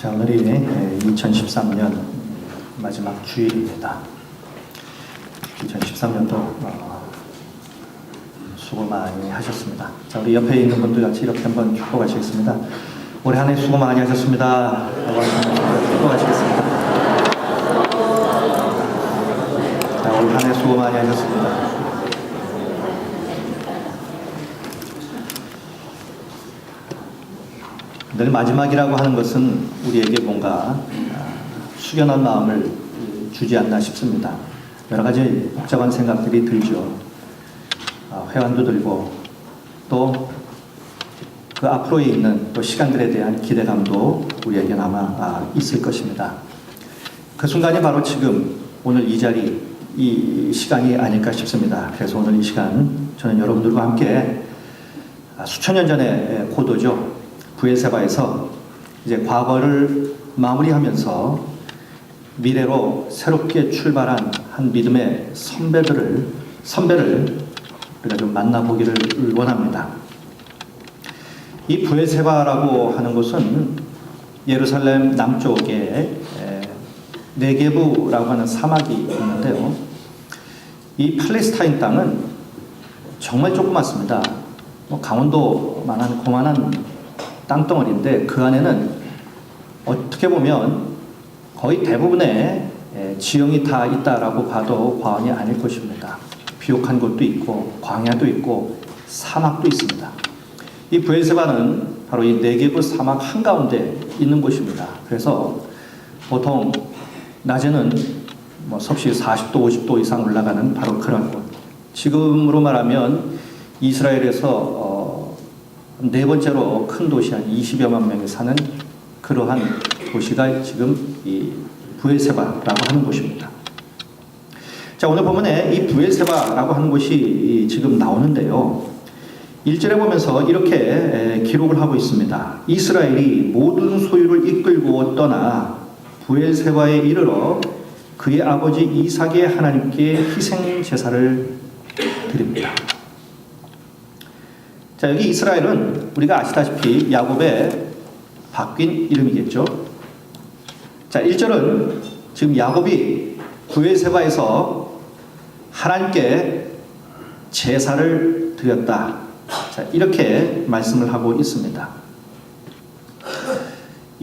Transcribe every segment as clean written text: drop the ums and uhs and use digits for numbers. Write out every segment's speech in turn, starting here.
자, 오늘이 2013년 마지막 주일입니다. 2013년도 수고 많이 하셨습니다. 자, 우리 옆에 있는 분들 같이 이렇게 한번 축복하시겠습니다. 올해 한 해 수고 많이 하셨습니다. 축복하시겠습니다. 자, 올 한 해 수고 많이 하셨습니다. 늘 마지막이라고 하는 것은 우리에게 뭔가 숙연한 마음을 주지 않나 싶습니다. 여러 가지 복잡한 생각들이 들죠. 회한도 들고 또 그 앞으로에 있는 또 시간들에 대한 기대감도 우리에게 아마 있을 것입니다. 그 순간이 바로 지금 오늘 이 자리, 이 시간이 아닐까 싶습니다. 그래서 오늘 이 시간 저는 여러분들과 함께 수천 년 전의 고도죠. 부엘세바에서 이제 과거를 마무리하면서 미래로 새롭게 출발한 한 믿음의 선배를 우리가 좀 만나보기를 원합니다. 이 부엘세바라고 하는 곳은 예루살렘 남쪽에 네게부라고 하는 사막이 있는데요. 이 팔레스타인 땅은 정말 조그맣습니다. 강원도만한 고만한 땅덩어리인데 그 안에는 어떻게 보면 거의 대부분의 지형이 다 있다라고 봐도 과언이 아닐 것입니다. 비옥한 곳도 있고 광야도 있고 사막도 있습니다. 이 부엘세바는 바로 이 네게부 사막 한가운데 있는 곳입니다. 그래서 보통 낮에는 섭씨 40도 50도 이상 올라가는 바로 그런 곳. 지금으로 말하면 이스라엘에서 네 번째로 큰 도시 한 20여만 명이 사는 그러한 도시가 지금 이 부엘세바라고 하는 곳입니다. 자, 오늘 본문에 이 부엘세바라고 하는 곳이 지금 나오는데요. 1절에 보면서 이렇게 기록을 하고 있습니다. 이스라엘이 모든 소유를 이끌고 떠나 부엘세바에 이르러 그의 아버지 이삭의 하나님께 희생 제사를 드립니다. 자, 여기 이스라엘은 우리가 아시다시피 야곱의 바뀐 이름이겠죠. 자, 1절은 지금 야곱이 부엘세바에서 하나님께 제사를 드렸다. 자, 이렇게 말씀을 하고 있습니다.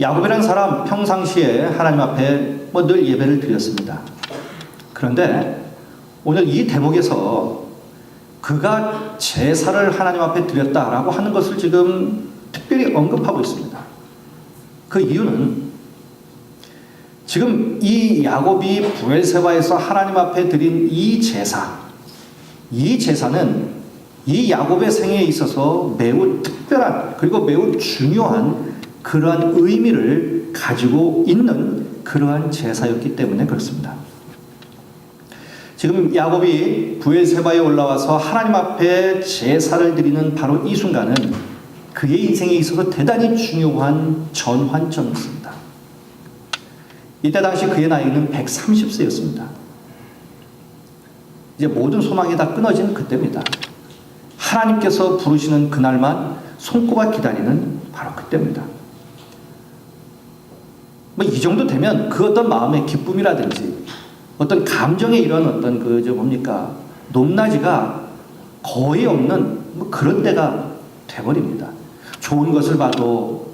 야곱이라는 사람 평상시에 하나님 앞에 늘 예배를 드렸습니다. 그런데 오늘 이 대목에서 그가 제사를 하나님 앞에 드렸다라고 하는 것을 지금 특별히 언급하고 있습니다. 그 이유는 지금 이 야곱이 부엘세바에서 하나님 앞에 드린 이 제사는 이 야곱의 생애에 있어서 매우 특별한 그리고 매우 중요한 그러한 의미를 가지고 있는 그러한 제사였기 때문에 그렇습니다. 지금 야곱이 부엘세바에 올라와서 하나님 앞에 제사를 드리는 바로 이 순간은 그의 인생에 있어서 대단히 중요한 전환점이었습니다. 이때 당시 그의 나이는 130세였습니다. 이제 모든 소망이 다 끊어진 그때입니다. 하나님께서 부르시는 그날만 손꼽아 기다리는 바로 그때입니다. 이 정도 되면 그 어떤 마음의 기쁨이라든지 어떤 감정의 이런 어떤 높낮이가 거의 없는 그런 때가 돼버립니다. 좋은 것을 봐도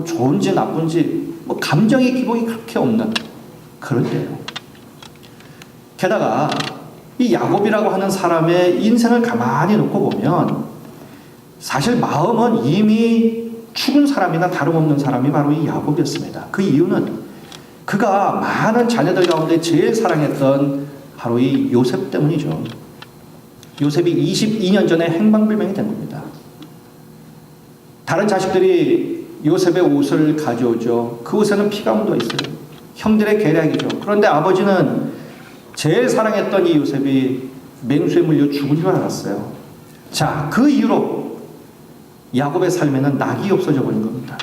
좋은지 나쁜지 감정의 기복이 그렇게 없는 그런 때예요. 게다가 이 야곱이라고 하는 사람의 인생을 가만히 놓고 보면 사실 마음은 이미 죽은 사람이나 다름없는 사람이 바로 이 야곱이었습니다. 그 이유는 그가 많은 자녀들 가운데 제일 사랑했던 바로 이 요셉 때문이죠. 요셉이 22년 전에 행방불명이 된 겁니다. 다른 자식들이 요셉의 옷을 가져오죠. 그 옷에는 피가 묻어 있어요. 형들의 계략이죠. 그런데 아버지는 제일 사랑했던 이 요셉이 맹수에 물려 죽은 줄 알았어요. 자, 그 이후로 야곱의 삶에는 낙이 없어져 버린 겁니다.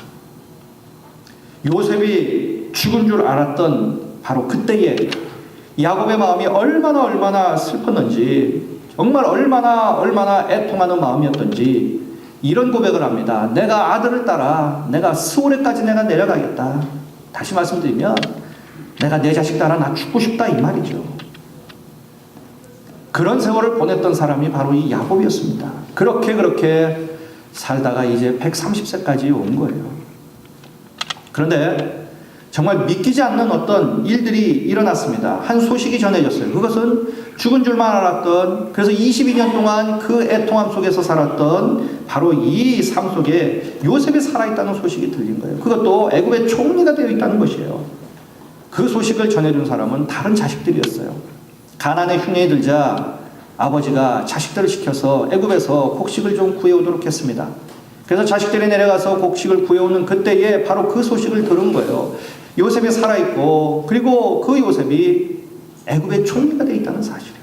요셉이 죽은 줄 알았던 바로 그때에 야곱의 마음이 얼마나 슬펐는지 정말 얼마나 애통하는 마음이었던지 이런 고백을 합니다. 내가 아들을 따라 내가 스오레까지 내가 내려가겠다. 다시 말씀드리면 내가 내 자식 따라 나 죽고 싶다 이 말이죠. 그런 세월을 보냈던 사람이 바로 이 야곱이었습니다. 그렇게 살다가 이제 130세까지 온 거예요. 그런데 정말 믿기지 않는 어떤 일들이 일어났습니다. 한 소식이 전해졌어요. 그것은 죽은 줄만 알았던, 그래서 22년 동안 그 애통함 속에서 살았던 바로 이 삶 속에 요셉이 살아있다는 소식이 들린 거예요. 그것도 애굽의 총리가 되어 있다는 것이에요. 그 소식을 전해준 사람은 다른 자식들이었어요. 가나안의 흉년이 들자 아버지가 자식들을 시켜서 애굽에서 곡식을 좀 구해오도록 했습니다. 그래서 자식들이 내려가서 곡식을 구해오는 그때에 바로 그 소식을 들은 거예요. 요셉이 살아있고, 그리고 그 요셉이 애굽의 총리가 되어 있다는 사실이에요.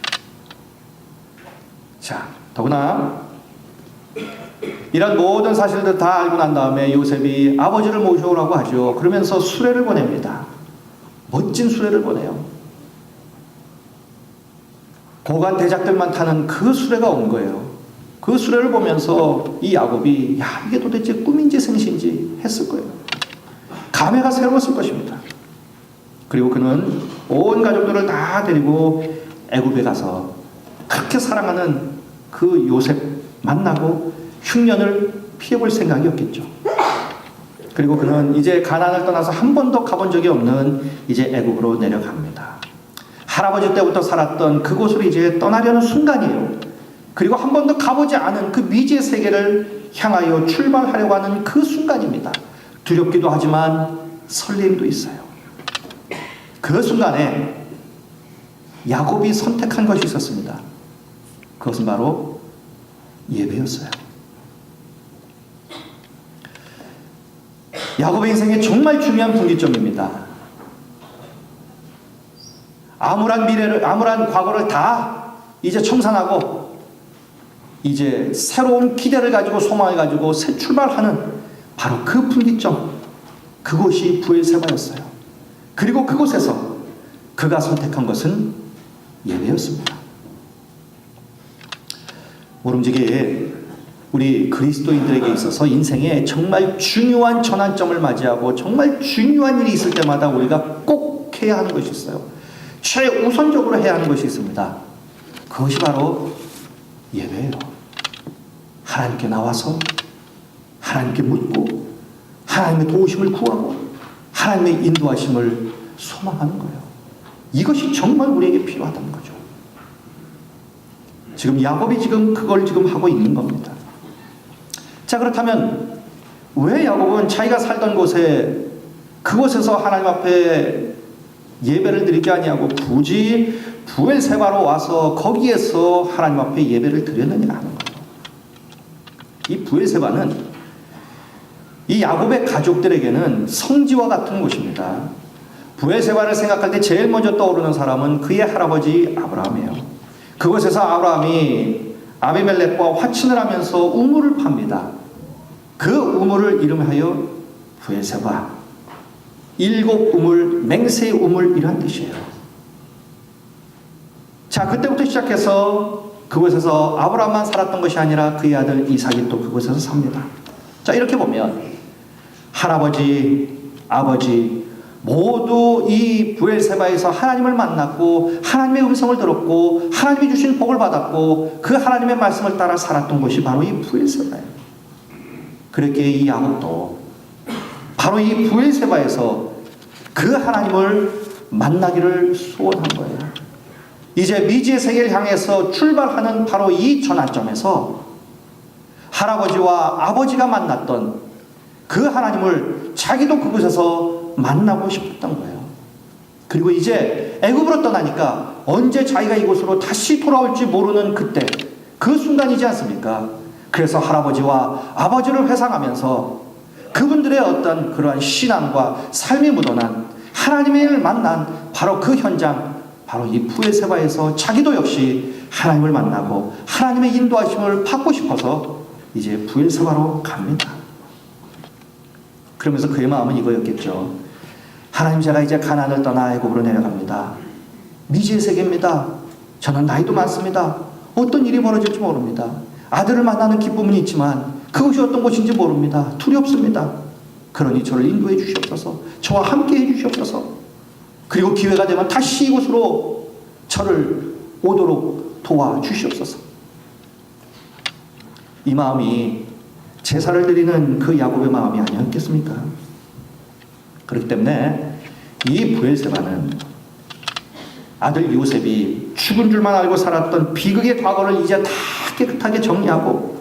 자, 더구나 이런 모든 사실들 다 알고 난 다음에 요셉이 아버지를 모셔오라고 하죠. 그러면서 수레를 보냅니다. 멋진 수레를 보내요. 고관 대작들만 타는 그 수레가 온 거예요. 그 수레를 보면서 이 야곱이 이게 도대체 꿈인지 생시인지 했을 거예요. 감회가 새로웠을 것입니다. 그리고 그는 온 가족들을 다 데리고 애굽에 가서 그렇게 사랑하는 그 요셉 만나고 흉년을 피해볼 생각이었겠죠. 그리고 그는 이제 가나안을 떠나서 한 번도 가본 적이 없는 이제 애굽으로 내려갑니다. 할아버지 때부터 살았던 그곳으로 이제 떠나려는 순간이에요. 그리고 한 번도 가보지 않은 그 미지의 세계를 향하여 출발하려고 하는 그 순간입니다. 두렵기도 하지만 설렘도 있어요. 그 순간에 야곱이 선택한 것이 있었습니다. 그것은 바로 예배였어요. 야곱의 인생에 정말 중요한 분기점입니다. 암울한 과거를 다 이제 청산하고 이제 새로운 기대를 가지고 소망을 가지고 새 출발하는 바로 그 분기점, 그곳이 브엘세바였어요. 그리고 그곳에서 그가 선택한 것은 예배였습니다. 모름지기 우리 그리스도인들에게 있어서 인생에 정말 중요한 전환점을 맞이하고 정말 중요한 일이 있을 때마다 우리가 꼭 해야 하는 것이 있어요. 최우선적으로 해야 하는 것이 있습니다. 그것이 바로 예배예요. 하나님께 나와서 하나님께 묻고 하나님의 도우심을 구하고 하나님의 인도하심을 소망하는 거예요. 이것이 정말 우리에게 필요하다는 거죠. 지금 야곱이 그걸 하고 있는 겁니다. 자, 그렇다면 왜 야곱은 자기가 살던 곳에 그곳에서 하나님 앞에 예배를 드리지 아니하고 굳이 브엘세바로 와서 거기에서 하나님 앞에 예배를 드렸느냐 하는 거예요. 이 브엘세바는 이 야곱의 가족들에게는 성지와 같은 곳입니다. 브엘세바를 생각할 때 제일 먼저 떠오르는 사람은 그의 할아버지 아브라함이에요. 그곳에서 아브라함이 아비멜렉과 화친을 하면서 우물을 팝니다. 그 우물을 이름하여 브엘세바, 일곱 우물, 맹세의 우물이란 뜻이에요. 자, 그때부터 시작해서 그곳에서 아브라함만 살았던 것이 아니라 그의 아들 이삭이 또 그곳에서 삽니다. 자, 이렇게 보면 할아버지, 아버지 모두 이 브엘세바에서 하나님을 만났고 하나님의 음성을 들었고 하나님이 주신 복을 받았고 그 하나님의 말씀을 따라 살았던 것이 바로 이 브엘세바예요. 그렇게 이 야곱도 바로 이 브엘세바에서 그 하나님을 만나기를 소원한 거예요. 이제 미지의 세계를 향해서 출발하는 바로 이 전환점에서 할아버지와 아버지가 만났던 그 하나님을 자기도 그곳에서 만나고 싶었던 거예요. 그리고 이제 애굽으로 떠나니까 언제 자기가 이곳으로 다시 돌아올지 모르는 그때, 그 순간이지 않습니까? 그래서 할아버지와 아버지를 회상하면서 그분들의 어떤 그러한 신앙과 삶이 묻어난 하나님을 만난 바로 그 현장, 바로 이 브엘세바에서 자기도 역시 하나님을 만나고 하나님의 인도하심을 받고 싶어서 이제 브엘세바로 갑니다. 그러면서 그의 마음은 이거였겠죠. 하나님, 제가 이제 가나안을 떠나 애굽으로 내려갑니다. 미지의 세계입니다. 저는 나이도 많습니다. 어떤 일이 벌어질지 모릅니다. 아들을 만나는 기쁨은 있지만 그것이 어떤 것인지 모릅니다. 두렵습니다. 그러니 저를 인도해 주시옵소서. 저와 함께 해 주시옵소서. 그리고 기회가 되면 다시 이곳으로 저를 오도록 도와주시옵소서. 이 마음이 제사를 드리는 그 야곱의 마음이 아니었겠습니까? 그렇기 때문에 이 브엘세바는 아들 요셉이 죽은 줄만 알고 살았던 비극의 과거를 이제 다 깨끗하게 정리하고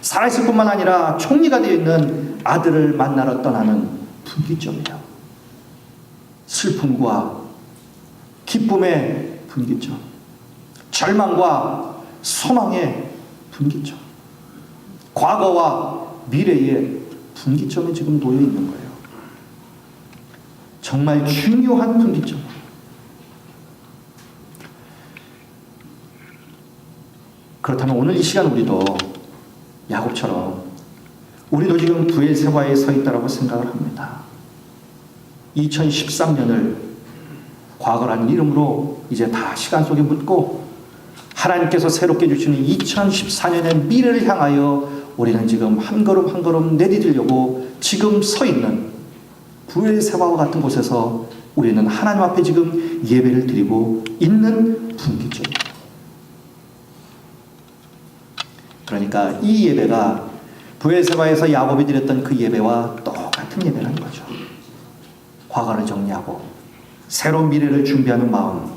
살아있을 뿐만 아니라 총리가 되어 있는 아들을 만나러 떠나는 분기점이에요. 슬픔과 기쁨의 분기점, 절망과 소망의 분기점, 과거와 미래의 분기점에 지금 놓여 있는 거예요. 정말 중요한 분기점. 그렇다면 오늘 이 시간 우리도 야곱처럼 우리도 지금 브엘세바에 서 있다라고 생각을 합니다. 2013년을 과거라는 이름으로 이제 다 시간 속에 묻고 하나님께서 새롭게 주시는 2014년의 미래를 향하여 우리는 지금 한 걸음 한 걸음 내디디려고 지금 서 있는 브엘세바와 같은 곳에서 우리는 하나님 앞에 지금 예배를 드리고 있는 분기점입니다. 그러니까 이 예배가 브엘세바에서 야곱이 드렸던 그 예배와 똑같은 예배라는 거죠. 과거를 정리하고 새로운 미래를 준비하는 마음,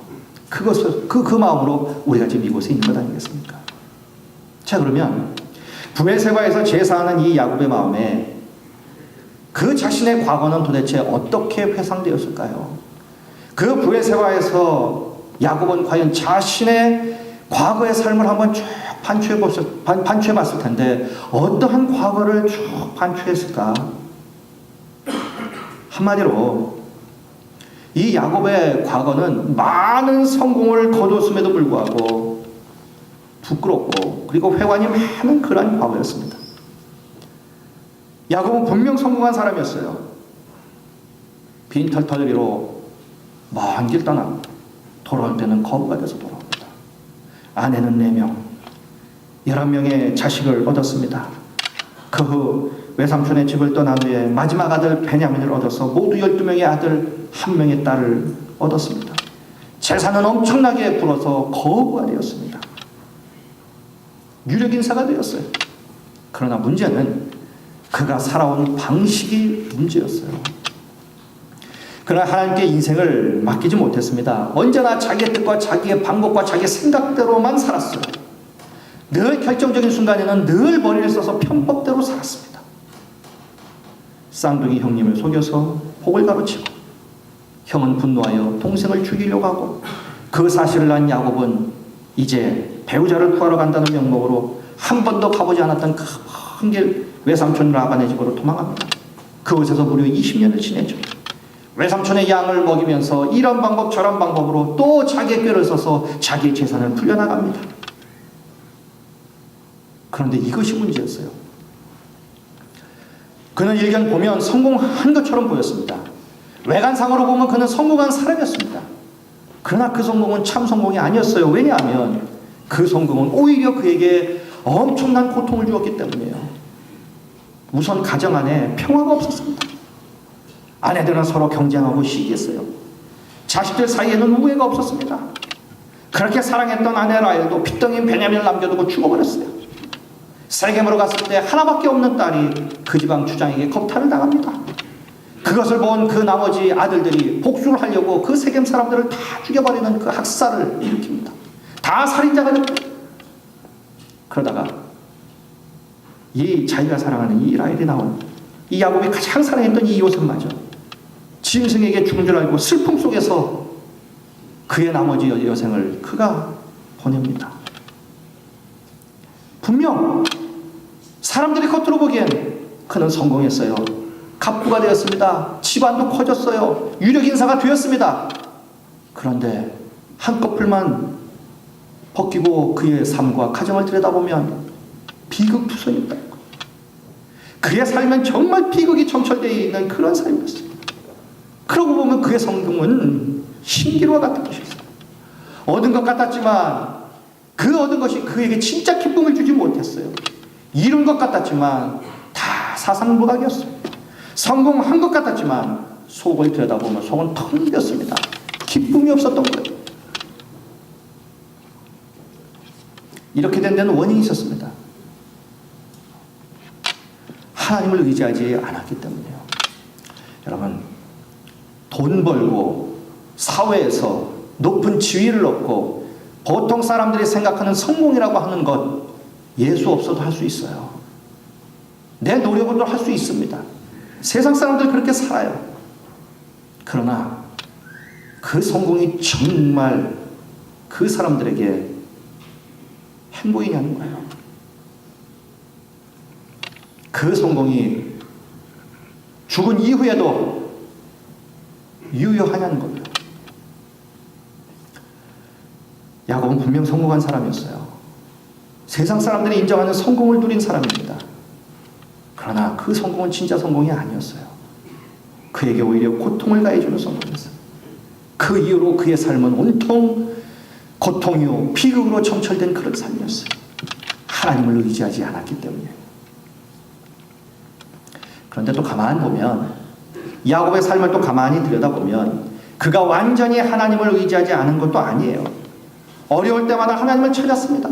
그 마음으로 우리가 지금 이곳에 있는 것 아니겠습니까? 자, 그러면 브엘세바에서 제사하는 이 야곱의 마음에 그 자신의 과거는 도대체 어떻게 회상되었을까요? 그 브엘세바에서 야곱은 과연 자신의 과거의 삶을 한번 쭉 반추해봤을 텐데 어떠한 과거를 쭉 반추했을까? 한마디로 이 야곱의 과거는 많은 성공을 거뒀음에도 불구하고 부끄럽고 그리고 회관이 많은 그러한 과거였습니다. 야곱은 분명 성공한 사람이었어요. 빈털터리로 먼 길 떠나 돌아올 때는 거부가 돼서 돌아옵니다. 아내는 4명, 11명의 자식을 얻었습니다. 그 후 외삼촌의 집을 떠난 후에 마지막 아들 베냐민을 얻어서 모두 12명의 아들, 1명의 딸을 얻었습니다. 재산은 엄청나게 불어서 거부가 되었습니다. 유력 인사가 되었어요. 그러나 문제는 그가 살아온 방식이 문제였어요. 그러나 하나님께 인생을 맡기지 못했습니다. 언제나 자기의 뜻과 자기의 방법과 자기의 생각대로만 살았어요. 늘 결정적인 순간에는 늘 머리를 써서 편법대로 살았습니다. 쌍둥이 형님을 속여서 복을 가로치고 형은 분노하여 동생을 죽이려고 하고 그 사실을 안 야곱은 이제 배우자를 구하러 간다는 명목으로 한 번도 가보지 않았던 큰 길 외삼촌 라반의 집으로 도망갑니다. 그곳에서 무려 20년을 지내죠. 외삼촌의 양을 먹이면서 이런 방법 저런 방법으로 또 자기의 꾀를 써서 자기의 재산을 불려나갑니다. 그런데 이것이 문제였어요. 그는 일견 보면 성공한 것처럼 보였습니다. 외관상으로 보면 그는 성공한 사람이었습니다. 그러나 그 성공은 참 성공이 아니었어요. 왜냐하면 그 성공은 오히려 그에게 엄청난 고통을 주었기 때문이에요. 우선 가정 안에 평화가 없었습니다. 아내들은 서로 경쟁하고 시기했어요. 자식들 사이에는 우애가 없었습니다. 그렇게 사랑했던 아내 라헬도 핏덩인 베냐민을 남겨두고 죽어버렸어요. 세겜으로 갔을 때 하나밖에 없는 딸이 그 지방 주장에게 겁탈을 당합니다. 그것을 본 그 나머지 아들들이 복수를 하려고 그 세겜 사람들을 다 죽여버리는 그 학살을 일으킵니다. 다 살인자가 됩니다. 그러다가 이 자기가 사랑하는 이 라헬이 나온 이 야곱이 가장 사랑했던 이 요셉마저 짐승에게 죽은 줄 알고 슬픔 속에서 그의 나머지 여생을 그가 보냅니다. 분명 사람들이 겉으로 보기엔 그는 성공했어요. 갑부가 되었습니다. 집안도 커졌어요. 유력 인사가 되었습니다. 그런데 한꺼풀만 벗기고 그의 삶과 가정을 들여다보면 비극투성이었다. 그의 삶은 정말 비극이 점철되어 있는 그런 삶이었습니다. 그러고 보면 그의 성공은 신기루와 같은 것이었어요. 얻은 것 같았지만 그 얻은 것이 그에게 진짜 기쁨을 주지 못했어요. 이룬 것 같았지만 다 사상무각이었어요. 성공한 것 같았지만 속을 들여다보면 속은 텅 비었습니다. 기쁨이 없었던 거예요. 이렇게 된 데는 원인이 있었습니다. 하나님을 의지하지 않았기 때문이에요. 여러분, 돈 벌고 사회에서 높은 지위를 얻고 보통 사람들이 생각하는 성공이라고 하는 것 예수 없어도 할 수 있어요. 내 노력으로 할 수 있습니다. 세상 사람들 그렇게 살아요. 그러나 그 성공이 정말 그 사람들에게 행복이냐는 거예요. 그 성공이 죽은 이후에도 유효하냐는 겁니다. 야곱은 분명 성공한 사람이었어요. 세상 사람들이 인정하는 성공을 누린 사람입니다. 그러나 그 성공은 진짜 성공이 아니었어요. 그에게 오히려 고통을 가해주는 성공이었어요. 그 이후로 그의 삶은 온통 고통이요 비극으로 점철된 그런 삶이었어요. 하나님을 의지하지 않았기 때문이에요. 그런데 또 가만히 보면 야곱의 삶을 또 가만히 들여다보면 그가 완전히 하나님을 의지하지 않은 것도 아니에요. 어려울 때마다 하나님을 찾았습니다.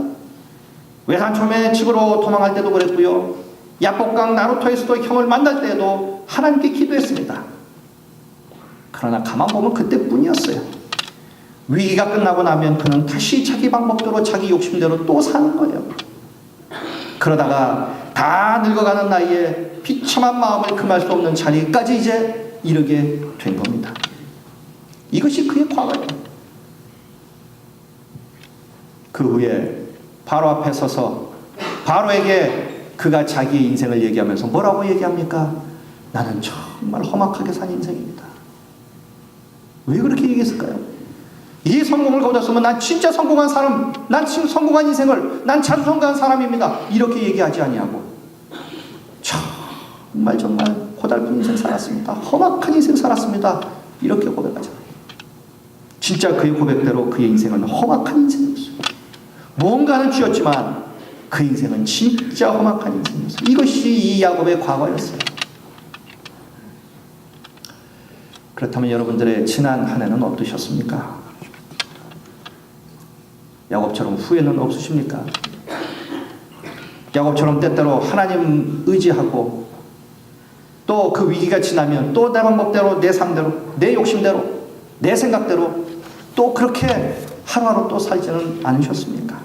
외산초에 집으로 도망할 때도 그랬고요. 야복강 나루토에서도 형을 만날 때에도 하나님께 기도했습니다. 그러나 가만 보면 그때뿐이었어요. 위기가 끝나고 나면 그는 다시 자기 방법대로 자기 욕심대로 또 사는 거예요. 그러다가 다 늙어가는 나이에 비참한 마음을 금할 수 없는 자리까지 이제 이르게 된 겁니다. 이것이 그의 과거예요. 그 후에 바로 앞에 서서 바로에게 그가 자기의 인생을 얘기하면서 뭐라고 얘기합니까? 나는 정말 험악하게 산 인생입니다. 왜 그렇게 얘기했을까요? 이 성공을 거뒀으면 난 진짜 성공한 사람, 난 지금 성공한 인생을, 난 자주성가한 사람입니다. 이렇게 얘기하지 아니하고 정말 고달픈 인생 살았습니다. 험악한 인생 살았습니다. 이렇게 고백하잖아요. 진짜 그의 고백대로 그의 인생은 험악한 인생이었어요. 뭔가는 쥐었지만 그 인생은 진짜 험악한 인생이었어요. 이것이 이 야곱의 과거였어요. 그렇다면 여러분들의 지난 한 해는 어떠셨습니까? 야곱처럼 후회는 없으십니까? 야곱처럼 때때로 하나님 의지하고 또 그 위기가 지나면 또 내 방법대로, 내 삶대로, 내 욕심대로, 내 생각대로 또 그렇게 하루하루 또 살지는 않으셨습니까?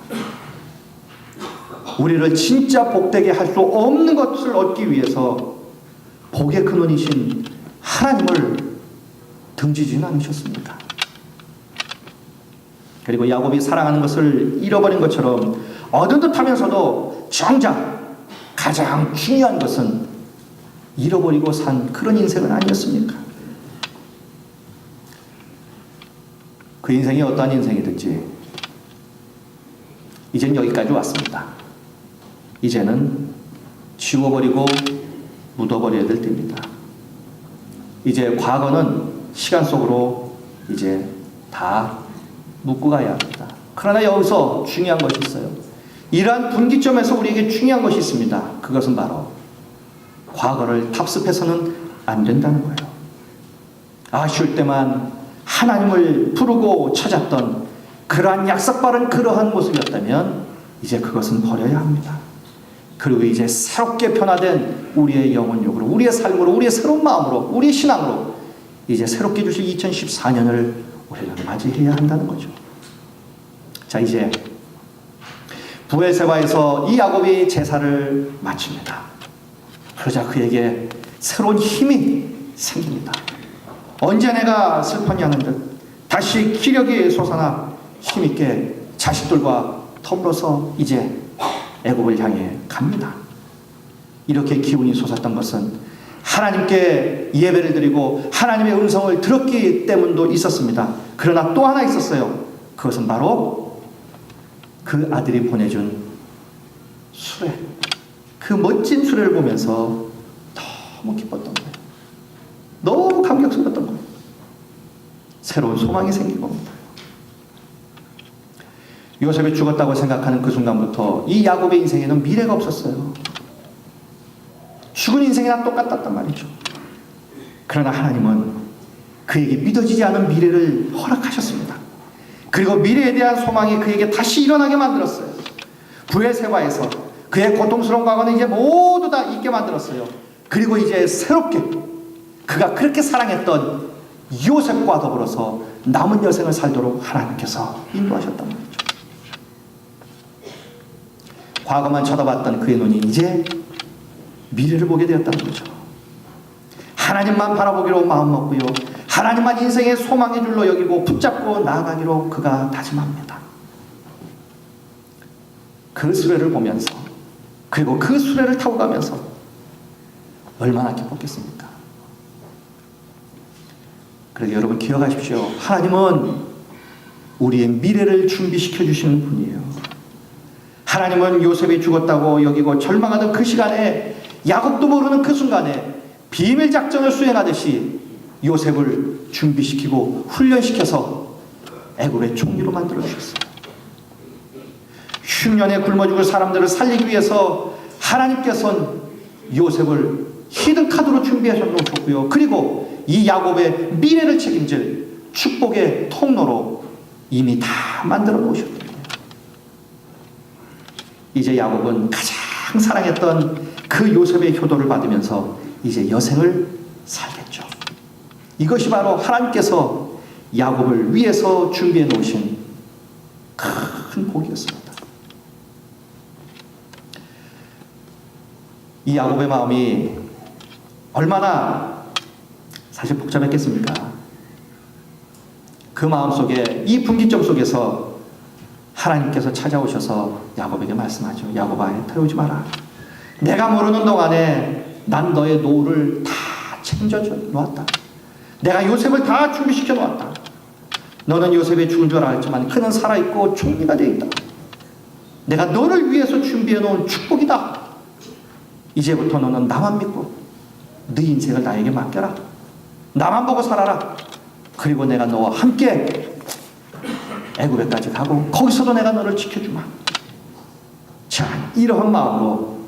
우리를 진짜 복되게 할 수 없는 것을 얻기 위해서 복의 근원이신 하나님을 등지지는 않으셨습니까? 그리고 야곱이 사랑하는 것을 잃어버린 것처럼 얻은 듯 하면서도 정작 가장 중요한 것은 잃어버리고 산 그런 인생은 아니었습니까? 그 인생이 어떠한 인생이든지 이젠 여기까지 왔습니다. 이제는 지워버리고 묻어버려야 될 때입니다. 이제 과거는 시간 속으로 이제 다 묻고 가야 합니다. 그러나 여기서 중요한 것이 있어요. 이러한 분기점에서 우리에게 중요한 것이 있습니다. 그것은 바로 과거를 답습해서는 안 된다는 거예요. 아쉬울 때만 하나님을 부르고 찾았던 그러한 약속받은 그러한 모습이었다면 이제 그것은 버려야 합니다. 그리고 이제 새롭게 변화된 우리의 영혼력으로, 우리의 삶으로, 우리의 새로운 마음으로, 우리의 신앙으로 이제 새롭게 주실 2014년을 우리는 맞이해야 한다는 거죠. 자, 이제 브엘세바에서 이 야곱이 제사를 마칩니다. 그러자 그에게 새로운 힘이 생깁니다. 언제 내가 슬퍼니 하는 듯 다시 기력이 솟아나 힘있게 자식들과 더불어서 이제 애굽을 향해 갑니다. 이렇게 기운이 솟았던 것은 하나님께 예배를 드리고 하나님의 음성을 들었기 때문도 있었습니다. 그러나 또 하나 있었어요. 그것은 바로 그 아들이 보내준 수레, 그 멋진 수레를 보면서 너무 기뻤던 거예요. 너무 감격스러웠던 거예요. 새로운 소망이 생긴 겁니다. 요셉이 죽었다고 생각하는 그 순간부터 이 야곱의 인생에는 미래가 없었어요. 죽은 인생이나 똑같았단 말이죠. 그러나 하나님은 그에게 믿어지지 않은 미래를 허락하셨습니다. 그리고 미래에 대한 소망이 그에게 다시 일어나게 만들었어요. 부엘세바에서 그의 고통스러운 과거는 이제 모두 다 잊게 만들었어요. 그리고 이제 새롭게 그가 그렇게 사랑했던 요셉과 더불어서 남은 여생을 살도록 하나님께서 인도하셨단 말이죠. 과거만 쳐다봤던 그의 눈이 이제 미래를 보게 되었다는 거죠. 하나님만 바라보기로 마음먹고요, 하나님만 인생의 소망의 줄로 여기고 붙잡고 나아가기로 그가 다짐합니다. 그 수레를 보면서, 그리고 그 수레를 타고 가면서 얼마나 기뻤겠습니까? 그래서 여러분 기억하십시오. 하나님은 우리의 미래를 준비시켜 주시는 분이에요. 하나님은 요셉이 죽었다고 여기고 절망하던 그 시간에, 야곱도 모르는 그 순간에 비밀 작전을 수행하듯이 요셉을 준비시키고 훈련시켜서 애굽의 총리로 만들어 주셨어요. 흉년에 굶어 죽을 사람들을 살리기 위해서 하나님께서는 요셉을 히든카드로 준비해 놓으셨고요. 그리고 이 야곱의 미래를 책임질 축복의 통로로 이미 다 만들어 놓으셨던 거예요. 이제 야곱은 가장 사랑했던 그 요셉의 효도를 받으면서 이제 여생을 살겠죠. 이것이 바로 하나님께서 야곱을 위해서 준비해 놓으신 큰 복이었습니다. 이 야곱의 마음이 얼마나 사실 복잡했겠습니까? 그 마음속에, 이 분기점 속에서 하나님께서 찾아오셔서 야곱에게 말씀하죠. 야곱아, 태우지 마라. 내가 모르는 동안에 난 너의 노후를 다 책임져 놓았다. 내가 요셉을 다 준비시켜 놓았다. 너는 요셉이 죽은 줄 알았지만 그는 살아있고 총리가 되어 있다. 내가 너를 위해서 준비해 놓은 축복이다. 이제부터 너는 나만 믿고 네 인생을 나에게 맡겨라. 나만 보고 살아라. 그리고 내가 너와 함께 애굽에까지 가고 거기서도 내가 너를 지켜주마. 자, 이러한 마음으로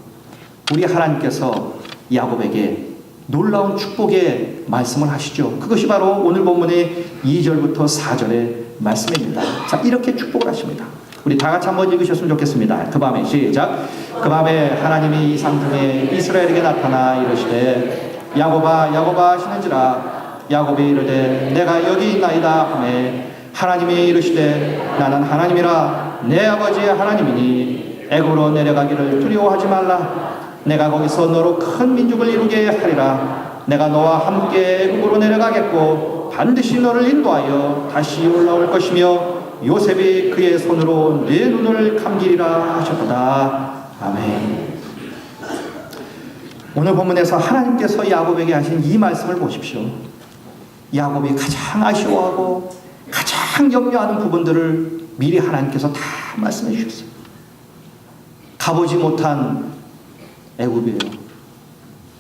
우리 하나님께서 야곱에게 놀라운 축복의 말씀을 하시죠. 그것이 바로 오늘 본문의 2절부터 4절의 말씀입니다. 자, 이렇게 축복을 하십니다. 우리 다 같이 한번 읽으셨으면 좋겠습니다. 그 밤에 시작. 그 밤에 하나님이 이상 중에 이스라엘에게 나타나 이르시되 야곱아 야곱아 하시는지라. 야곱이 이르되 내가 여기 있나이다 하매 하나님이 이르시되 나는 하나님이라 내 아버지의 하나님이니 애굽으로 내려가기를 두려워하지 말라. 내가 거기서 너로 큰 민족을 이루게 하리라. 내가 너와 함께 애굽으로 내려가겠고 반드시 너를 인도하여 다시 올라올 것이며 요셉이 그의 손으로 네 눈을 감기리라 하셨다. 아멘. 오늘 본문에서 하나님께서 야곱에게 하신 이 말씀을 보십시오. 야곱이 가장 아쉬워하고 가장 염려하는 부분들을 미리 하나님께서 다 말씀해 주셨어요. 가보지 못한 애굽이에요.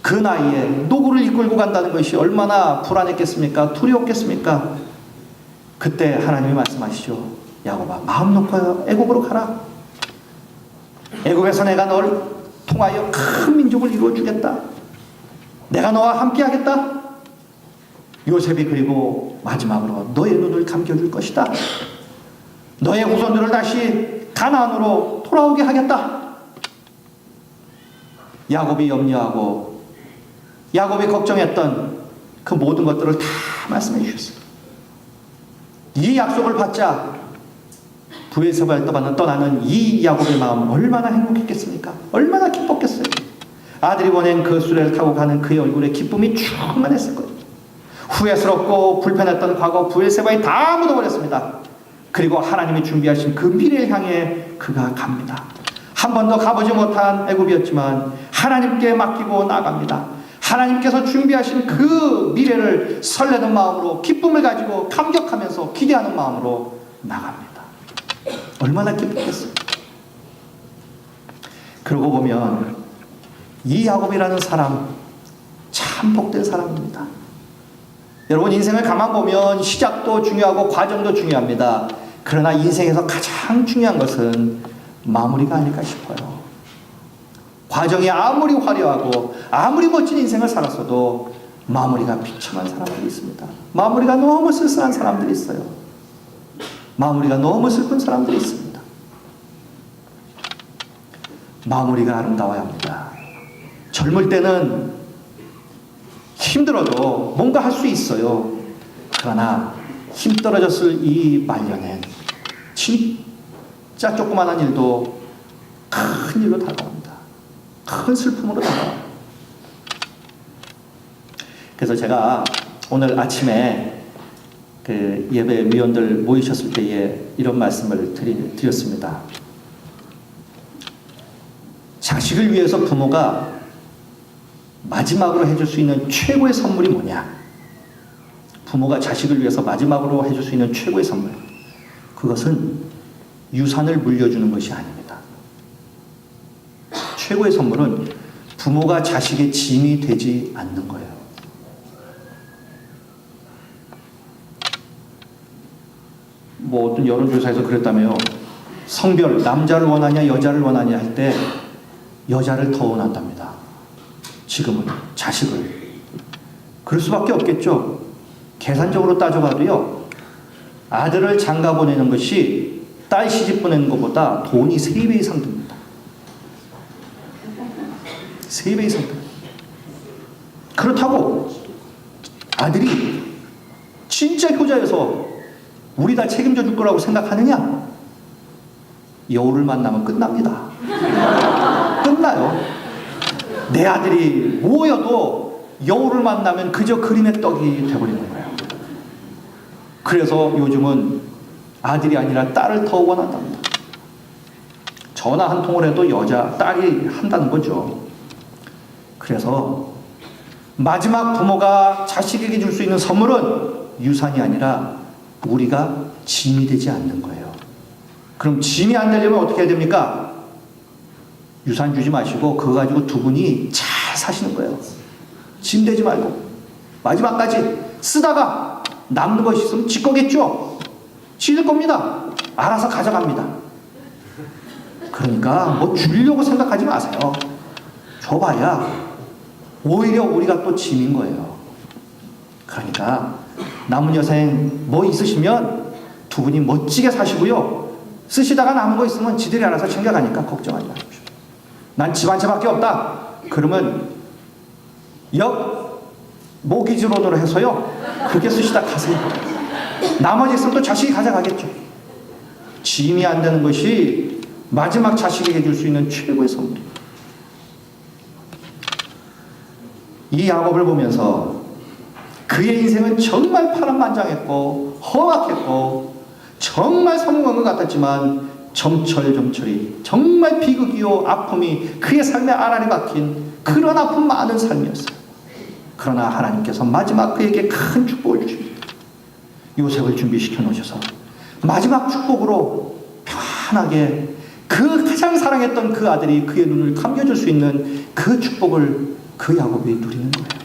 그 나이에 노구를 이끌고 간다는 것이 얼마나 불안했겠습니까? 두려웠겠습니까? 그때 하나님이 말씀하시죠. 야곱아, 마음 놓고 애굽으로 가라. 애굽에서 내가 너를 통하여 큰 민족을 이루어 주겠다. 내가 너와 함께 하겠다. 요셉이 그리고 마지막으로 너의 눈을 감겨줄 것이다. 너의 후손들을 다시 가나안으로 돌아오게 하겠다. 야곱이 염려하고 야곱이 걱정했던 그 모든 것들을 다 말씀해 주셨어요. 이 약속을 받자 부엘세바를 떠나는 이 야곱의 마음 얼마나 행복했겠습니까? 얼마나 기뻤겠어요. 아들이 보낸 그 수레를 타고 가는 그의 얼굴에 기쁨이 충만했을 거예요. 후회스럽고 불편했던 과거 부엘세바에 다 묻어버렸습니다. 그리고 하나님이 준비하신 그 미래를 향해 그가 갑니다. 한 번도 가보지 못한 애굽이었지만 하나님께 맡기고 나갑니다. 하나님께서 준비하신 그 미래를 설레는 마음으로, 기쁨을 가지고 감격하면서 기대하는 마음으로 나갑니다. 얼마나 기쁘겠어요. 그러고 보면 이 야곱이라는 사람 참 복된 사람입니다. 여러분, 인생을 가만 보면 시작도 중요하고 과정도 중요합니다. 그러나 인생에서 가장 중요한 것은 마무리가 아닐까 싶어요. 과정이 아무리 화려하고 아무리 멋진 인생을 살았어도 마무리가 비참한 사람들이 있습니다. 마무리가 너무 쓸쓸한 사람들이 있어요. 마무리가 너무 슬픈 사람들이 있습니다. 마무리가 아름다워야 합니다. 젊을 때는 힘들어도 뭔가 할 수 있어요. 그러나 힘 떨어졌을 이 말년엔 진짜 조그마한 일도 큰 일로 다가옵니다. 큰 슬픔으로 다가와요. 그래서 제가 오늘 아침에 그 예배 위원들 모이셨을 때에 이런 말씀을 드렸습니다. 자식을 위해서 부모가 마지막으로 해줄 수 있는 최고의 선물이 뭐냐? 부모가 자식을 위해서 마지막으로 해줄 수 있는 최고의 선물, 그것은 유산을 물려주는 것이 아닙니다. 최고의 선물은 부모가 자식의 짐이 되지 않는 거예요. 뭐 어떤 여론조사에서 그랬다며요. 성별, 남자를 원하냐 여자를 원하냐 할 때 여자를 더 원한답니다. 지금은 자식을. 그럴 수밖에 없겠죠. 계산적으로 따져봐도요, 아들을 장가 보내는 것이 딸 시집 보내는 것보다 돈이 3배 이상 듭니다. 3배 이상 듭니다. 그렇다고 아들이 진짜 효자여서 우리 다 책임져 줄 거라고 생각하느냐? 여우를 만나면 끝납니다. 끝나요. 내 아들이 뭐여도 여우를 만나면 그저 그림의 떡이 되어버리는 거예요. 그래서 요즘은 아들이 아니라 딸을 더 원한답니다. 전화 한 통을 해도 딸이 한다는 거죠. 그래서 마지막 부모가 자식에게 줄 수 있는 선물은 유산이 아니라 우리가 짐이 되지 않는 거예요. 그럼 짐이 안 되려면 어떻게 해야 됩니까? 유산 주지 마시고 그거 가지고 두 분이 잘 사시는 거예요. 짐 되지 말고 마지막까지 쓰다가 남는 것이 있으면 지 거겠죠. 지들 겁니다. 알아서 가져갑니다. 그러니까 뭐 주려고 생각하지 마세요. 줘봐야 오히려 우리가 또 짐인 거예요. 그러니까 남은 여생 뭐 있으시면 두 분이 멋지게 사시고요. 쓰시다가 남은 거 있으면 지들이 알아서 챙겨가니까 걱정하지 마십시오. 난 집 한 채밖에 없다. 그러면 모기지론으로 해서요. 그렇게 쓰시다 가세요. 나머지 있으면 또 자식이 가져가겠죠. 짐이 안 되는 것이 마지막 자식에게 줄 수 있는 최고의 선물입니다. 이 야곱을 보면서 그의 인생은 정말 파란만장했고 험악했고 정말 성공한 것 같았지만 점철이 정말 비극이요 아픔이 그의 삶의 알알이 박힌 그런 아픔 많은 삶이었어요. 그러나 하나님께서 마지막 그에게 큰 축복을 주십니다. 요셉을 준비시켜 놓으셔서 마지막 축복으로 편하게 그 가장 사랑했던 그 아들이 그의 눈을 감겨줄 수 있는 그 축복을 그 야곱이 누리는 거예요.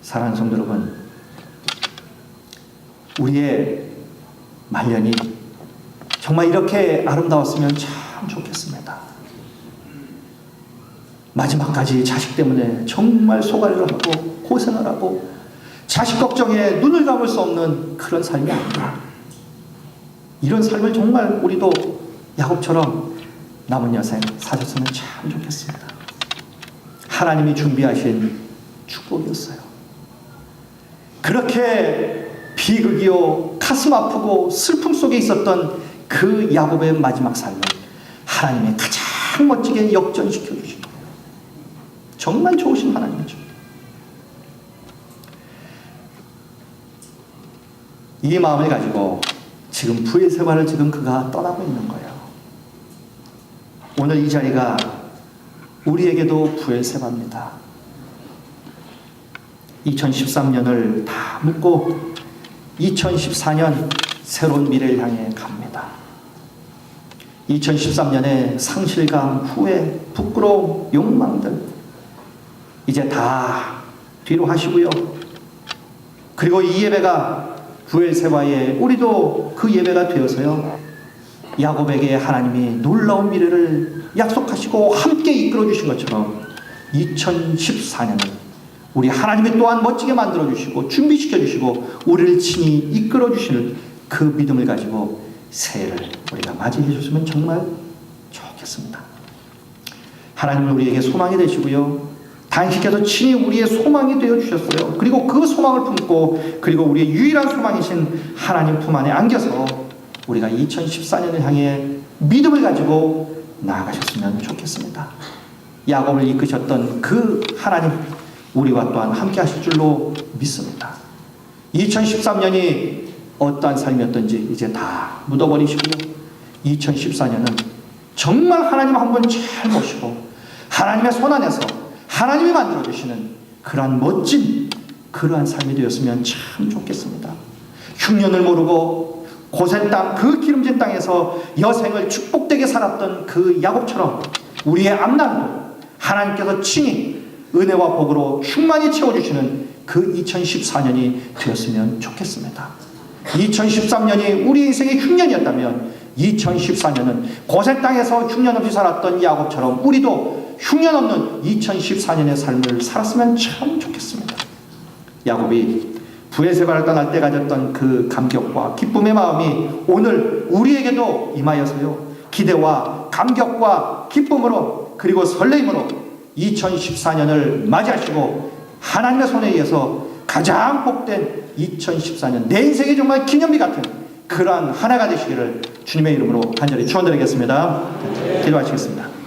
사랑하는 성도 여러분, 우리의 말년이 정말 이렇게 아름다웠으면 참 좋겠습니다. 마지막까지 자식 때문에 정말 소갈을 하고 고생을 하고 자식 걱정에 눈을 감을 수 없는 그런 삶이 아니라 이런 삶을 정말 우리도 야곱처럼 남은 여생 사셨으면 참 좋겠습니다. 하나님이 준비하신 축복이었어요. 그렇게 비극이요 가슴 아프고 슬픔 속에 있었던 그 야곱의 마지막 삶을 하나님이 가장 멋지게 역전시켜 주신 거예요. 정말 좋으신 하나님이죠. 이 마음을 가지고 지금 부의 생활을 지금 그가 떠나고 있는 거예요. 오늘 이 자리가 우리에게도 부의 세바입니다. 2013년을 다 묻고 2014년 새로운 미래를 향해 갑니다. 2013년에 상실감, 후회, 부끄러움, 욕망들 이제 다 뒤로 하시고요. 그리고 이 예배가 부엘세바에 우리도 그 예배가 되어서요. 야곱에게 하나님이 놀라운 미래를 약속하시고 함께 이끌어 주신 것처럼 2014년을 우리 하나님이 또한 멋지게 만들어 주시고 준비시켜 주시고 우리를 친히 이끌어 주시는 그 믿음을 가지고 새해를 우리가 맞이해 줬으면 정말 좋겠습니다. 하나님은 우리에게 소망이 되시고요. 당신께서 친히 우리의 소망이 되어 주셨어요. 그리고 그 소망을 품고 그리고 우리의 유일한 소망이신 하나님 품 안에 안겨서 우리가 2014년을 향해 믿음을 가지고 나아가셨으면 좋겠습니다. 야곱을 이끄셨던 그 하나님 우리와 또한 함께 하실 줄로 믿습니다. 2013년이 어떠한 삶이었던지 이제 다 묻어버리시고요. 2014년은 정말 하나님 한 번 잘 모시고 하나님의 손 안에서 하나님이 만들어주시는 그러한 멋진 그러한 삶이 되었으면 참 좋겠습니다. 흉년을 모르고 고센 땅, 그 기름진 땅에서 여생을 축복되게 살았던 그 야곱처럼 우리의 앞날도 하나님께서 친히 은혜와 복으로 충만히 채워주시는 그 2014년이 되었으면 좋겠습니다. 2013년이 우리 인생의 흉년이었다면 2014년은 고센 땅에서 흉년 없이 살았던 야곱처럼 우리도 흉년 없는 2014년의 삶을 살았으면 참 좋겠습니다. 야곱이 부에세바를 떠날 때 가졌던 그 감격과 기쁨의 마음이 오늘 우리에게도 임하여서요. 기대와 감격과 기쁨으로 그리고 설레임으로 2014년을 맞이하시고 하나님의 손에 의해서 가장 복된 2014년 내 인생의 정말 기념비 같은 그러한 하나가 되시기를 주님의 이름으로 간절히 축원드리겠습니다. 기도하시겠습니다.